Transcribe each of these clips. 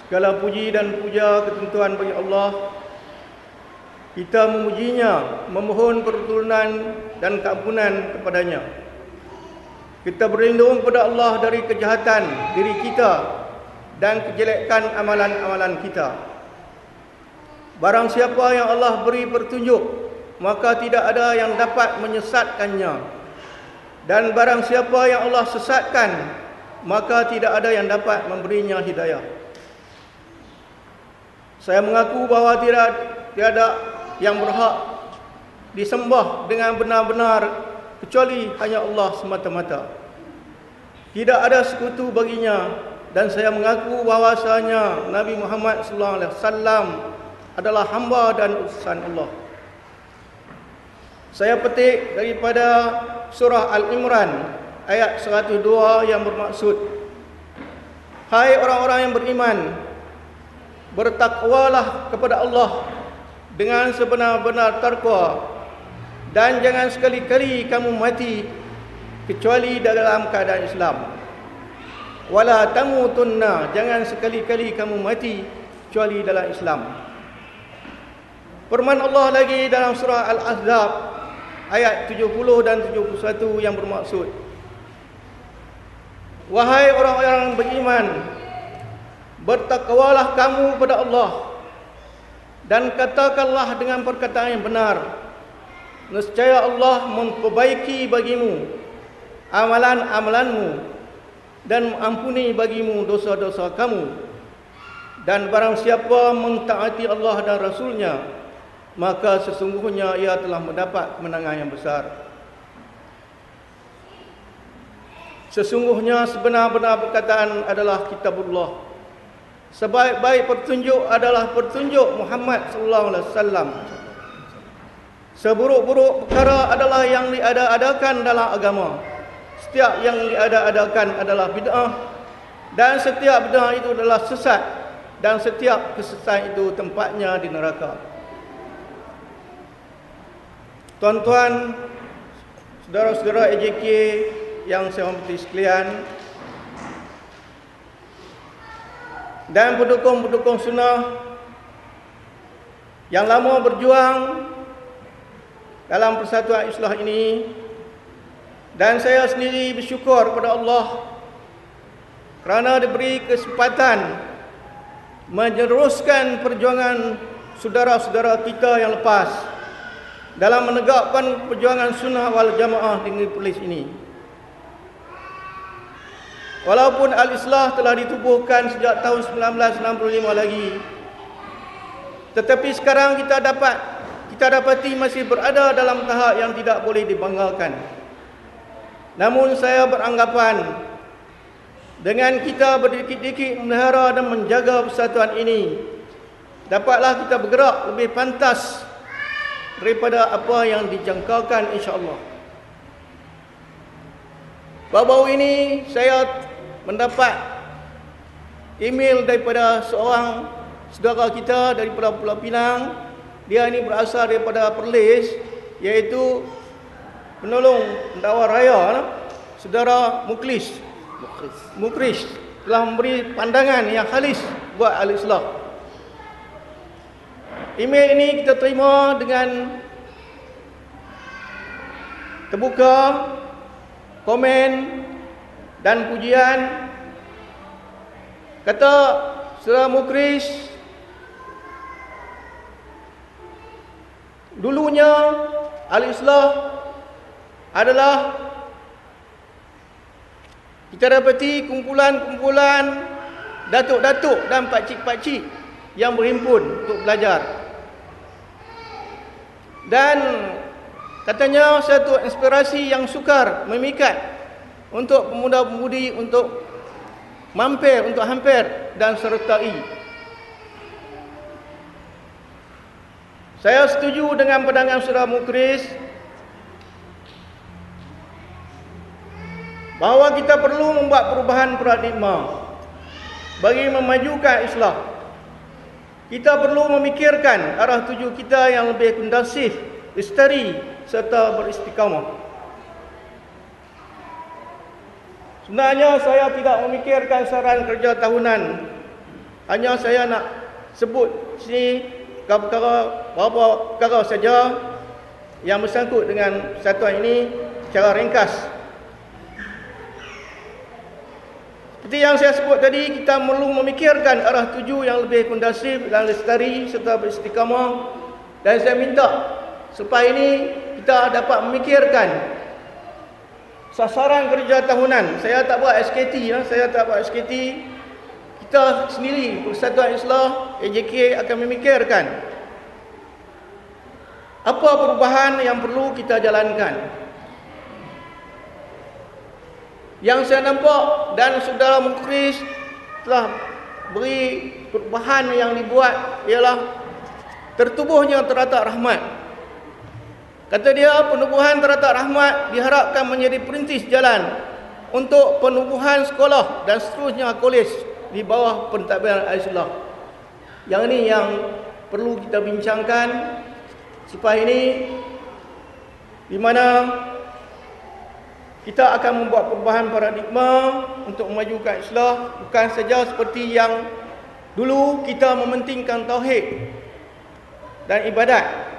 Segala puji dan puja ketentuan bagi Allah. Kita memujinya, memohon pertolongan dan keampunan kepadanya. Kita berlindung kepada Allah dari kejahatan diri kita dan kejelekan amalan-amalan kita. Barang siapa yang Allah beri petunjuk, maka tidak ada yang dapat menyesatkannya. Dan barang siapa yang Allah sesatkan, maka tidak ada yang dapat memberinya hidayah. Saya mengaku bahawa tiada yang berhak disembah dengan benar-benar kecuali hanya Allah semata-mata. Tidak ada sekutu baginya, dan saya mengaku bahawasanya Nabi Muhammad SAW adalah hamba dan utusan Allah. Saya petik daripada surah Al-Imran ayat 102 yang bermaksud, hai orang-orang yang beriman, bertakwalah kepada Allah dengan sebenar-benar takwa, dan jangan sekali-kali kamu mati kecuali dalam keadaan Islam. Wala tamutunna, jangan sekali-kali kamu mati kecuali dalam Islam. Firman Allah lagi dalam surah Al-Ahzab ayat 70 dan 71 yang bermaksud, wahai orang-orang beriman, bertakwalah kamu kepada Allah dan katakanlah dengan perkataan yang benar, nescaya Allah memperbaiki bagimu amalan-amalanmu dan mengampuni bagimu dosa-dosa kamu. Dan barang siapa mentaati Allah dan Rasulnya, maka sesungguhnya ia telah mendapat kemenangan yang besar. Sesungguhnya sebenar-benar perkataan adalah kitabullah. Sebaik-baik petunjuk adalah petunjuk Muhammad SAW. Seburuk-buruk perkara adalah yang diada-adakan dalam agama. Setiap yang diada-adakan adalah bid'ah, dan setiap bid'ah itu adalah sesat, dan setiap kesesatan itu tempatnya di neraka. Tuan-tuan, saudara-saudara AJK yang saya hormati sekalian, dan pendukung-pendukung sunnah yang lama berjuang dalam persatuan Islah ini, dan saya sendiri bersyukur kepada Allah kerana diberi kesempatan meneruskan perjuangan saudara-saudara kita yang lepas dalam menegakkan perjuangan sunnah wal jamaah di negeri Perlis ini. Walaupun Al-Islah telah ditubuhkan sejak tahun 1965 lagi, tetapi sekarang kita dapati masih berada dalam tahap yang tidak boleh dibanggakan. Namun saya beranggapan, dengan kita berdikit-dikit memelihara dan menjaga persatuan ini, dapatlah kita bergerak lebih pantas daripada apa yang dijangkakan, insya-Allah. Baru-baru ini saya mendapat email daripada seorang saudara kita daripada Pulau Pinang. Dia ini berasal daripada Perlis, iaitu penolong pendakwa raya, saudara Muklis telah memberi pandangan yang khalis buat Al-Islah. Email ini kita terima dengan terbuka, komen dan pujian. Kata saudara Mukris, dulunya Al-Islah adalah kita dapati kumpulan-kumpulan datuk-datuk dan pakcik-pakcik yang berhimpun untuk belajar. Dan katanya satu inspirasi yang sukar memikat untuk pemuda-pemudi untuk mampir, untuk hampir dan sertai. Saya setuju dengan pandangan saudara Mukris bahawa kita perlu membuat perubahan paradigma bagi memajukan Islam. Kita perlu memikirkan arah tuju kita yang lebih kondusif, lestari serta beristiqamah. Sebenarnya saya tidak memikirkan saran kerja tahunan Hanya saya nak sebut sini beberapa perkara saja yang bersangkut dengan persatuan ini secara ringkas. Seperti yang saya sebut tadi, kita perlu memikirkan arah tuju yang lebih kondusif dan lestari serta beristiqamah. Dan saya minta selepas ini kita dapat memikirkan sasaran kerja tahunan. Saya tak buat SKT, Kita sendiri, Persatuan Islah AJK akan memikirkan apa perubahan yang perlu kita jalankan. Yang saya nampak dan saudara Mukris telah beri perubahan yang dibuat ialah tertubuhnya teratak rahmat. Kata dia, penubuhan teratak rahmat diharapkan menjadi perintis jalan untuk penubuhan sekolah dan seterusnya kolej di bawah pentadbiran Al-Islah. Yang ini yang perlu kita bincangkan selepas ini, di mana kita akan membuat perubahan paradigma untuk memajukan Islah, bukan saja seperti yang dulu kita mementingkan tauhid dan ibadat,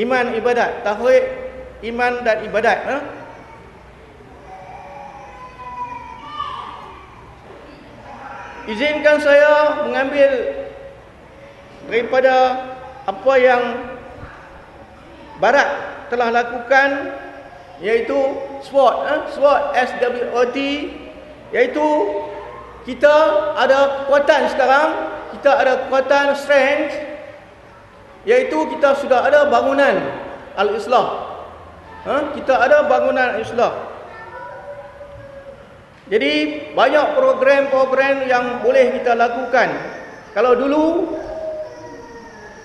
iman ibadat, tauhid, iman dan ibadat. Izinkan saya mengambil daripada apa yang Barat telah lakukan, iaitu SWOT, SWOT, iaitu kita ada kekuatan sekarang, kita ada kekuatan strength, iaitu kita sudah ada bangunan Al-Islah. Kita ada bangunan Al-Islah. Jadi banyak program-program yang boleh kita lakukan. Kalau dulu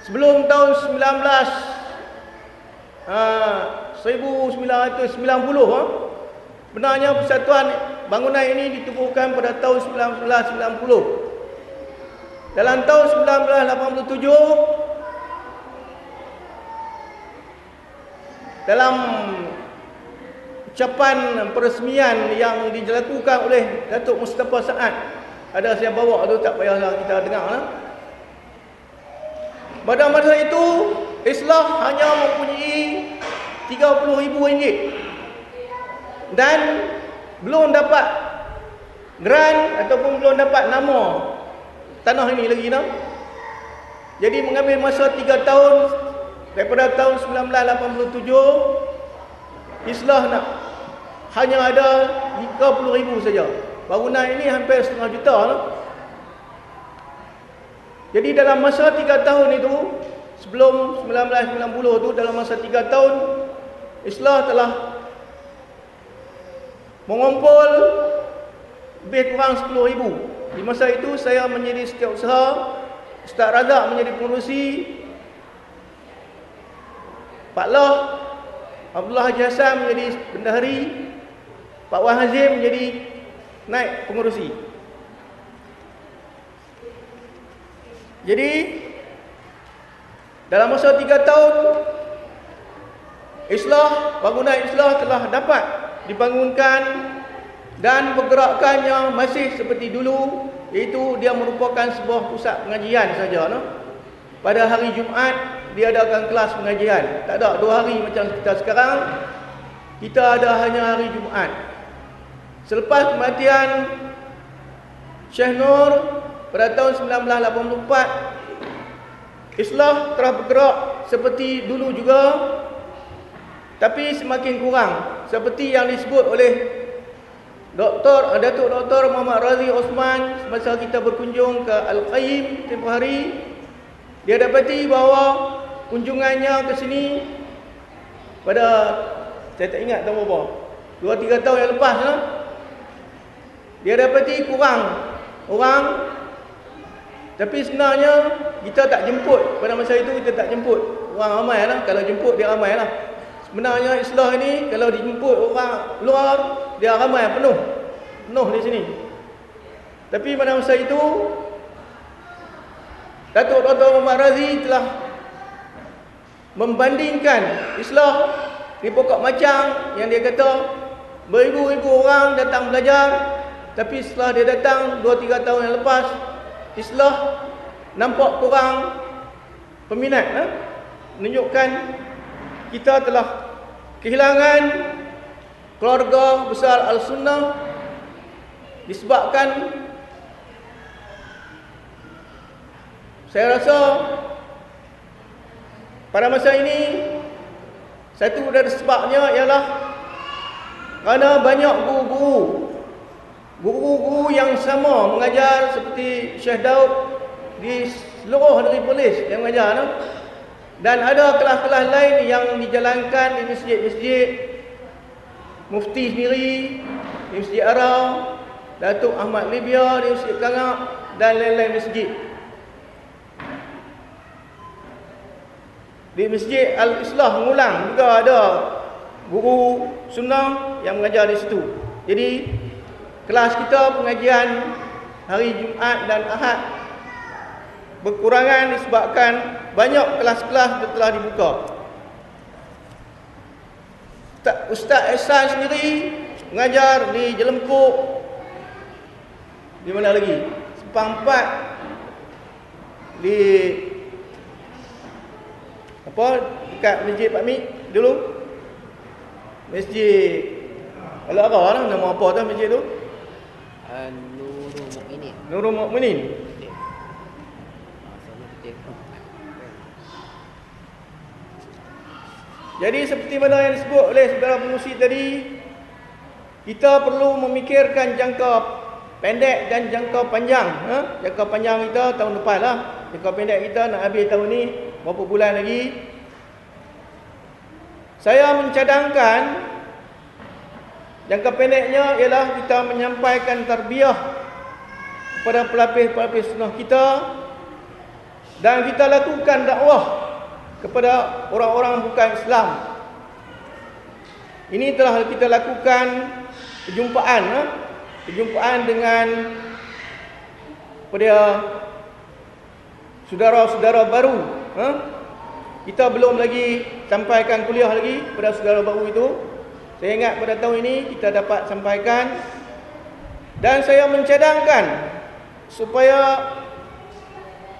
sebelum tahun 1990, benarnya persatuan bangunan ini ditubuhkan pada tahun 1990. Dalam tahun 1987, dalam ucapan peresmian yang dilakukan oleh Datuk Mustafa Saad, ada saya bawa tu, tak payahlah kita dengar. Pada masa itu Islah hanya mempunyai RM30,000 dan belum dapat grant ataupun belum dapat nama tanah ini lagi. Jadi mengambil masa 3 tahun, daripada tahun 1987 Islah nak hanya ada RM30,000 saja. Bangunan ini hampir setengah juta. Jadi dalam masa 3 tahun itu, sebelum 1990 tu, dalam masa 3 tahun Islah telah mengumpul lebih kurang RM10,000. Di masa itu saya menjadi setiausaha, Ustaz Razak menjadi pengerusi, Pak Lah, Abdullah Haji Hassan menjadi bendahari, Pak Wan Hazim menjadi naib pengerusi. Jadi dalam masa 3 tahun Islah, bangunan Islah telah dapat dibangunkan dan pergerakannya masih seperti dulu, iaitu dia merupakan sebuah pusat pengajian saja. Pada hari Jumaat diadakan kelas pengajian. Tak ada 2 hari macam kita sekarang. Kita ada hanya hari Jumaat. Selepas kematian Syekh Nur pada tahun 1984, Islah telah bergerak seperti dulu juga, tapi semakin kurang, seperti yang disebut oleh Datuk Dr. Muhammad Razi Osman semasa kita berkunjung ke Al-Qayyim tempoh hari. Dia dapati bahawa kunjungannya ke sini pada, saya tak ingat tahun berapa, 2-3 tahun yang lepas, dia dapati kurang orang. Tapi sebenarnya kita tak jemput. Pada masa itu kita tak jemput orang ramai lah. Kalau jemput dia ramai lah. Sebenarnya Islah ini kalau dijemput orang luar, dia ramai, penuh di sini. Tapi pada masa itu Datuk Dr. Muhammad Razi telah membandingkan Islah di Pokok Macang, yang dia kata beribu-ribu orang datang belajar, tapi setelah dia datang 2-3 tahun yang lepas, Islah nampak kurang peminat, menunjukkan kita telah kehilangan keluarga besar Al-Sunnah disebabkan saya rasa pada masa ini satu dari sebabnya ialah kerana banyak guru-guru yang sama mengajar seperti Syekh Daud di seluruh negeri polis yang mengajar, dan ada kelas-kelas lain yang dijalankan di masjid-masjid Mufti sendiri, di Masjid Arau, Datuk Ahmad Libya di Masjid Kangak dan lain-lain masjid. Di Masjid Al-Islah Ngulang juga ada guru sunnah yang mengajar di situ. Jadi kelas kita pengajian hari Jumaat dan Ahad berkurangan disebabkan banyak kelas-kelas telah dibuka. Ustaz Ehsan sendiri mengajar di Jelempuk, di mana lagi? Sepang 4 di apa, dekat Masjid Pak Mik dulu. Masjid Al-Ara lah, nama apa tu masjid tu? Nurul Mukminin. Nurul Mukminin. Jadi seperti mana yang disebut oleh saudara pengurusi tadi, kita perlu memikirkan jangka pendek dan jangka panjang. Jangka panjang kita tahun depan lah, jangka pendek kita nak habis tahun ni, berapa bulan lagi. Saya mencadangkan jangka pendeknya ialah kita menyampaikan tarbiyah kepada pelapis-pelapis sunnah kita, dan kita lakukan dakwah kepada orang-orang bukan Islam. Ini telah kita lakukan perjumpaan dengan pada saudara-saudara baru. Kita belum lagi sampaikan kuliah lagi pada saudara baru itu. Saya ingat pada tahun ini kita dapat sampaikan, dan saya mencadangkan supaya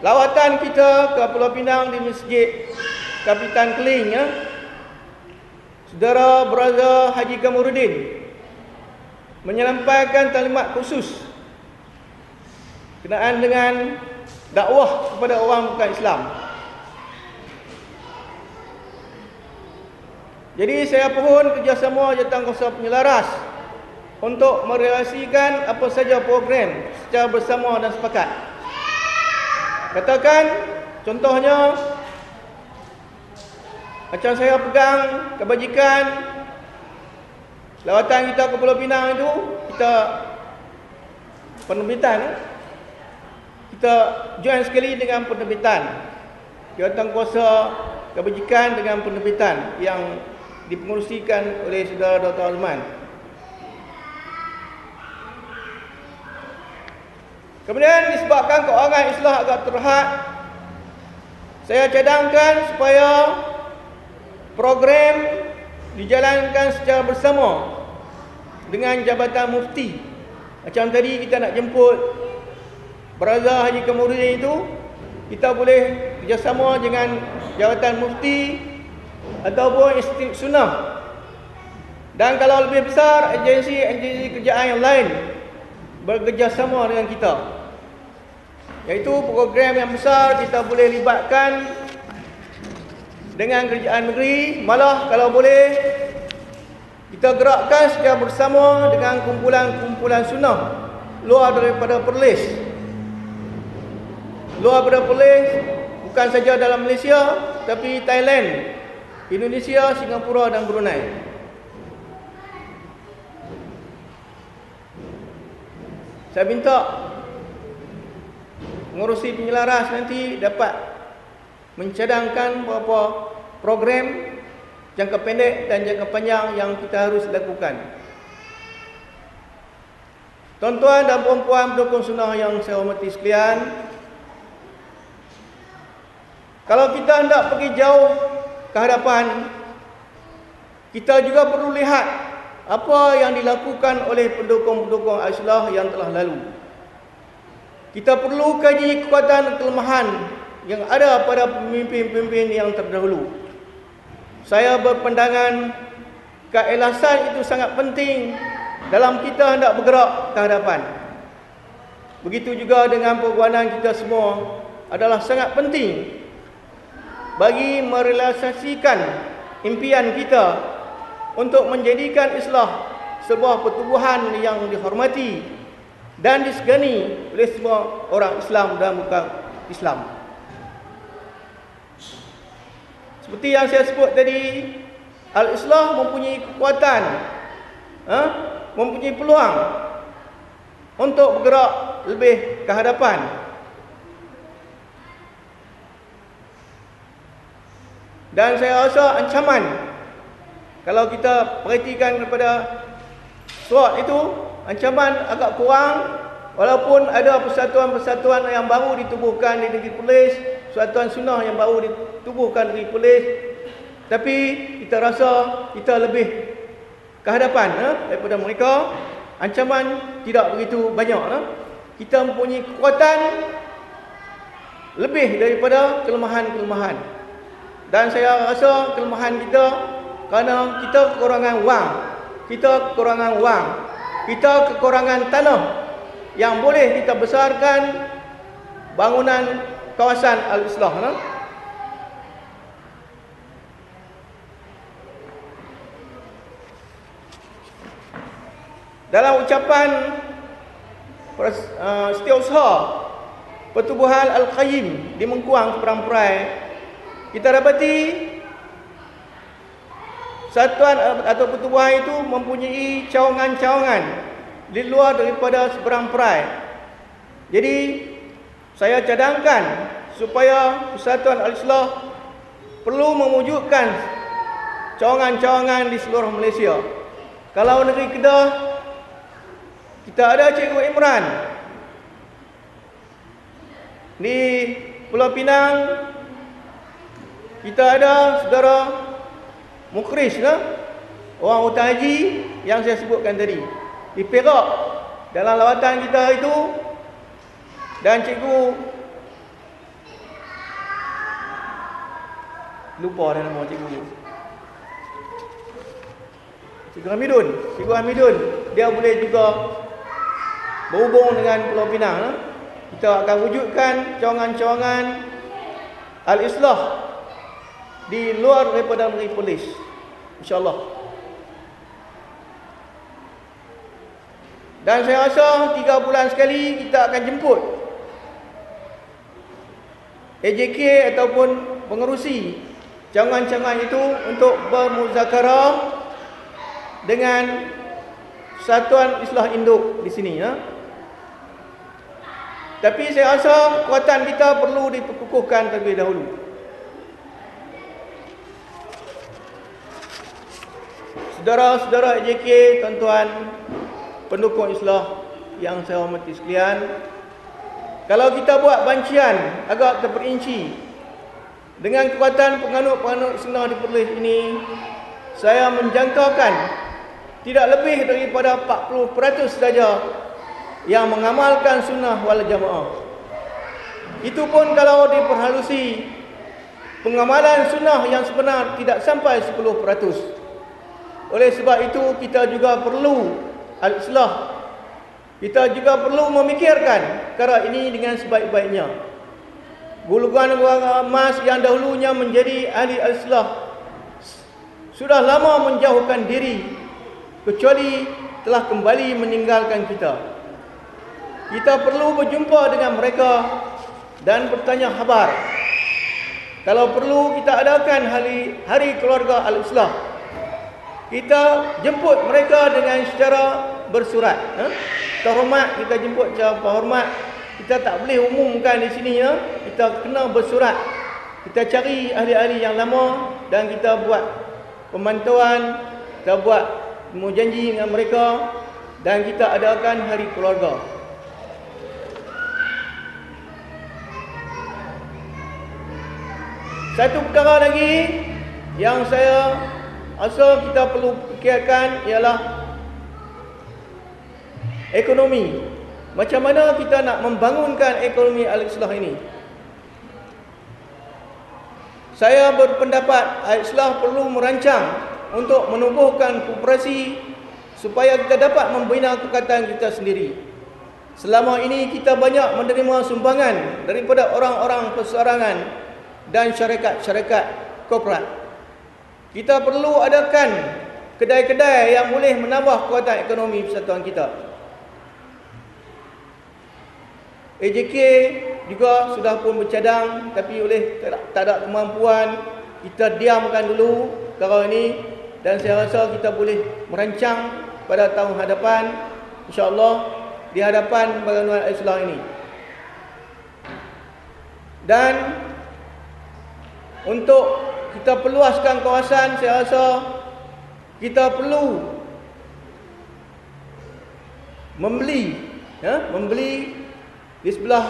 lawatan kita ke Pulau Pinang di Masjid Kapitan Keling, Saudara Brother Haji Kamuruddin menyampaikan taklimat khusus berkenaan dengan dakwah kepada orang bukan Islam. Jadi saya pohon kerjasama jawatankuasa penyelaras untuk merealisasikan apa saja program secara bersama dan sepakat. Katakan contohnya, macam saya pegang kebajikan lawatan kita ke Pulau Pinang itu, kita penerbitan, kita join sekali dengan penerbitan jawatankuasa kebajikan dengan penerbitan yang dipengerusikan oleh saudara Dr. Azman. Kemudian disebabkan keuangan Islah agak terhad, saya cadangkan supaya program dijalankan secara bersama dengan Jabatan Mufti. Macam tadi kita nak jemput Brother Haji Kamuruddin itu, kita boleh kerjasama dengan Jabatan Mufti ataupun Institut Sunnah. Dan kalau lebih besar, agensi kerjaan yang lain bekerjasama dengan kita. Iaitu program yang besar kita boleh libatkan dengan kerajaan negeri, malah kalau boleh kita gerakkan secara bersama dengan kumpulan-kumpulan sunnah luar daripada Perlis. Luar daripada Perlis bukan saja dalam Malaysia, tapi Thailand, Indonesia, Singapura dan Brunei. Saya minta pengurusi penyelaras nanti dapat mencadangkan beberapa program jangka pendek dan jangka panjang yang kita harus lakukan. Tuan-tuan dan puan-puan pendukung sunnah yang saya hormati sekalian, kalau kita hendak pergi jauh ke hadapan, kita juga perlu lihat apa yang dilakukan oleh pendukung-pendukung Al-Islah yang telah lalu. kita perlu kaji kekuatan dan kelemahan yang ada pada pemimpin-pemimpin yang terdahulu. Saya berpandangan keikhlasan itu sangat penting dalam kita hendak bergerak ke hadapan. Begitu juga dengan perbuatan kita semua adalah sangat penting bagi merealisasikan impian kita untuk menjadikan Islam sebuah pertubuhan yang dihormati dan disegani oleh semua orang Islam dan bukan Islam. Seperti yang saya sebut tadi, Al-Islah mempunyai kekuatan, mempunyai peluang untuk bergerak lebih ke hadapan. Dan saya rasa ancaman, kalau kita perhatikan kepada surat itu, ancaman agak kurang. Walaupun ada persatuan-persatuan yang baru ditubuhkan di negeri Perlis, persatuan sunnah yang baru ditubuhkan di negeri Perlis, tapi kita rasa kita lebih ke hadapan daripada mereka. Ancaman tidak begitu banyak. Kita mempunyai kekuatan lebih daripada kelemahan-kelemahan. Dan saya rasa kelemahan kita kerana kita kekurangan wang, kita kekurangan tanah yang boleh kita besarkan bangunan kawasan Al-Islah. Dalam ucapan Setiausaha Pertubuhan Al-Qayyim di Mengkuang, Perang-Perai, kita dapati satuan atau pertubuhan itu mempunyai cawangan-cawangan di luar daripada seberang perai. Jadi saya cadangkan supaya Persatuan Al-Islah perlu mewujudkan cawangan-cawangan di seluruh Malaysia. Kalau negeri Kedah, kita ada Cikgu Imran. Di Pulau Pinang, kita ada saudara Mukris, orang hutan haji yang saya sebutkan tadi. Di Perak, dalam lawatan kita itu, dan cikgu lupa dah nama cikgu Hamidun, dia boleh juga berhubung dengan Pulau Pinang. Kita akan wujudkan cawangan-cawangan Al-Islah di luar daripada negeri Perlis, insya-Allah. Dan saya rasa 3 bulan sekali kita akan jemput AJK ataupun pengerusi cawangan-cawangan itu untuk bermuzakarah dengan Satuan Islah Induk di sini. Tapi saya rasa kekuatan kita perlu diperkukuhkan terlebih dahulu. Saudara-saudara AJK, tuan-tuan pendukung Islah yang saya hormati sekalian, kalau kita buat bancian agak terperinci dengan kekuatan penganut-penganut sunnah di Perlis ini, saya menjangkakan tidak lebih daripada 40% saja yang mengamalkan sunnah wal jamaah. Itu pun kalau diperhalusi, pengamalan sunnah yang sebenar tidak sampai 10%. Oleh sebab itu kita juga perlu Al-Islah. Kita juga perlu memikirkan perkara ini dengan sebaik-baiknya. Golongan emas yang dahulunya menjadi ahli Al-Islah sudah lama menjauhkan diri, kecuali telah kembali meninggalkan kita. Kita perlu berjumpa dengan mereka dan bertanya khabar. Kalau perlu kita adakan hari keluarga Al-Islah. Kita jemput mereka dengan secara bersurat. Terhormat, kita jemput secara hormat. Kita tak boleh umumkan di sini. Kita kena bersurat. Kita cari ahli-ahli yang lama dan kita buat pemantauan, kita buat janji dengan mereka dan kita adakan hari keluarga. Satu perkara lagi yang saya rasa kita perlu fikirkan ialah ekonomi. Macam mana kita nak membangunkan ekonomi Al-Islah ini? Saya berpendapat Al-Islah perlu merancang untuk menubuhkan koperasi supaya kita dapat membina kekuatan kita sendiri. Selama ini kita banyak menerima sumbangan daripada orang-orang perseorangan dan syarikat-syarikat korporat. Kita perlu adakan kedai-kedai yang boleh menambah kekuatan ekonomi persatuan kita. AJK juga sudah pun bercadang, tapi oleh tak ada kemampuan, kita diamkan dulu perkara ini, dan saya rasa kita boleh merancang pada tahun hadapan, insya-Allah, di hadapan bangunan Al-Islah ini. Dan untuk kita perluaskan kawasan, saya rasa kita perlu membeli di sebelah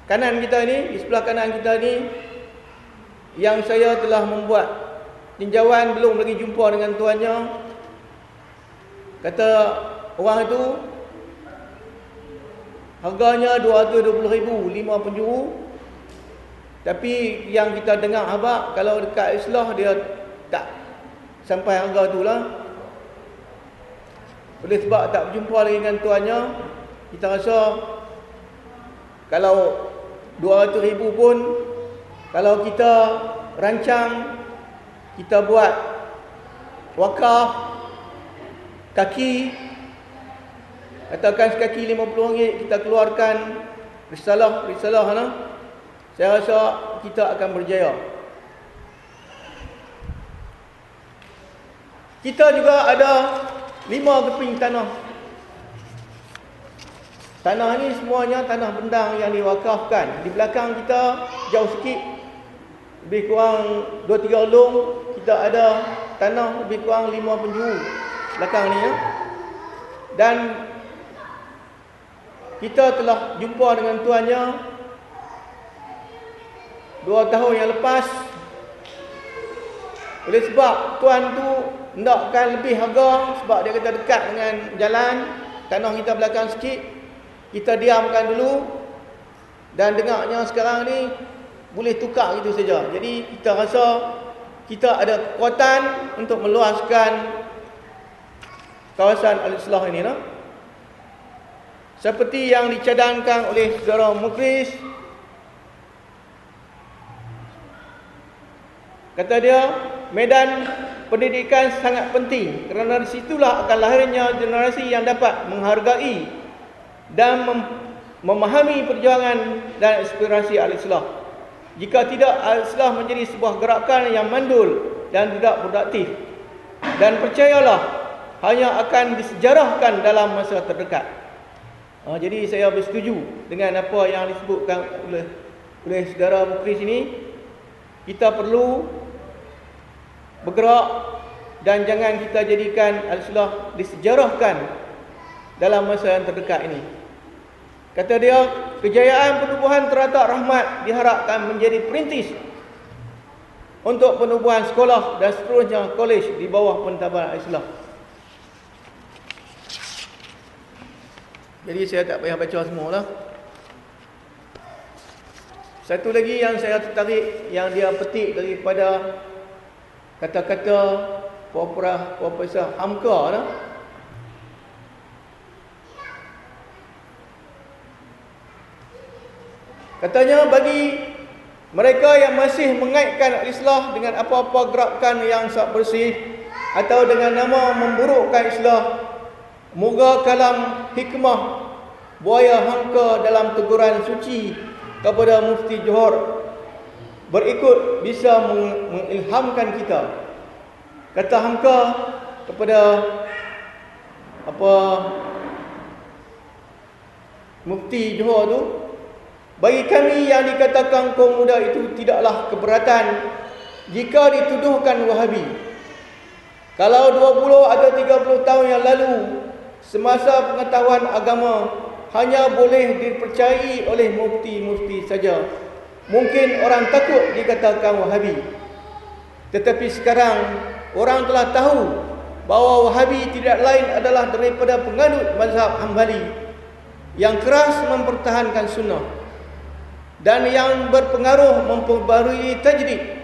kanan kita ini, yang saya telah membuat tinjauan, belum lagi jumpa dengan tuannya. Kata orang itu harganya 220,000, 5 penjuru. Tapi yang kita dengar abang, kalau dekat Islah dia tak sampai harga tu lah. Oleh sebab tak berjumpa lagi dengan tuannya, kita rasa kalau 200,000 pun, kalau kita rancang, kita buat wakaf kaki, katakan sekaki RM50, kita keluarkan risalah lah, saya rasa kita akan berjaya. Kita juga ada 5 keping tanah. Tanah ni semuanya tanah bendang yang diwakafkan. Di belakang kita jauh sikit, lebih kurang 2-3 long, kita ada tanah lebih kurang 5 penjuru belakang ni, ya. Dan kita telah jumpa dengan tuannya 2 tahun yang lepas. Oleh sebab tuan tu hendakkan lebih harga, sebab dia kata dekat dengan jalan, tanah kita belakang sikit. Kita diamkan dulu, dan dengarnya sekarang ni boleh tukar gitu saja. Jadi kita rasa kita ada kekuatan untuk meluaskan kawasan Al-Islah ini lah. Seperti yang dicadangkan oleh saudara Mukris, kata dia, medan pendidikan sangat penting, kerana di situlah akan lahirnya generasi yang dapat menghargai dan memahami perjuangan dan aspirasi Al-Islah. Jika tidak, Al-Islah menjadi sebuah gerakan yang mandul dan tidak produktif, dan percayalah, hanya akan disejarahkan dalam masa terdekat. Jadi saya bersetuju dengan apa yang disebutkan oleh saudara Mukris ini. Kita perlu bergerak, dan jangan kita jadikan Al-Islah disejarahkan dalam masa yang terdekat ini. Kata dia, kejayaan penubuhan teratak rahmat diharapkan menjadi perintis untuk penubuhan sekolah dan seterusnya kolej di bawah pentadbiran Al-Islah. Jadi saya tak payah baca semualah. Satu lagi yang saya tertarik, yang dia petik daripada kata-kata Profesor Hamka lah. Katanya, bagi mereka yang masih mengaitkan Al-Islah dengan apa-apa gerakan yang tak bersih atau dengan nama memburukkan Islah, moga kalam hikmah buaya Hamka dalam teguran suci kepada Mufti Johor berikut bisa mengilhamkan kita. Kata Hamka kepada Mufti Johor tu, bagi kami yang dikatakan kaum muda itu tidaklah keberatan jika dituduhkan Wahabi. Kalau 20 atau 30 tahun yang lalu, semasa pengetahuan agama hanya boleh dipercayai oleh mufti-mufti saja, mungkin orang takut dikatakan Wahabi. Tetapi sekarang orang telah tahu bahawa Wahabi tidak lain adalah daripada penganut mazhab Hambali. yang keras mempertahankan sunnah dan yang berpengaruh memperbarui tajdid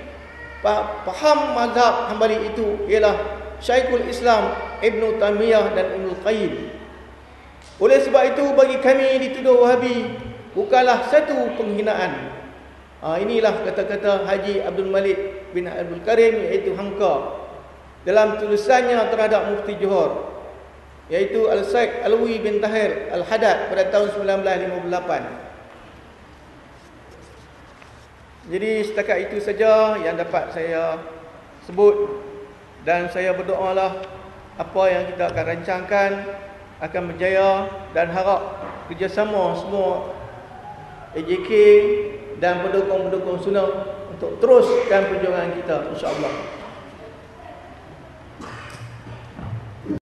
faham mazhab Hambali itu ialah Syekhul Islam Ibn Taymiyah dan Ibn Qayyim. Oleh sebab itu bagi kami dituduh Wahabi bukanlah satu penghinaan. Inilah kata-kata Haji Abdul Malik bin Abdul Karim, iaitu Hamka, dalam tulisannya terhadap Mufti Johor, iaitu Al-Syekh Alwi bin Tahir Al-Haddad pada tahun 1958. Jadi setakat itu saja yang dapat saya sebut, dan saya berdoalah apa yang kita akan rancangkan akan berjaya, dan harap kerjasama semua AJK dan pendukung-pendukung sunnah untuk teruskan perjuangan kita, insya-Allah.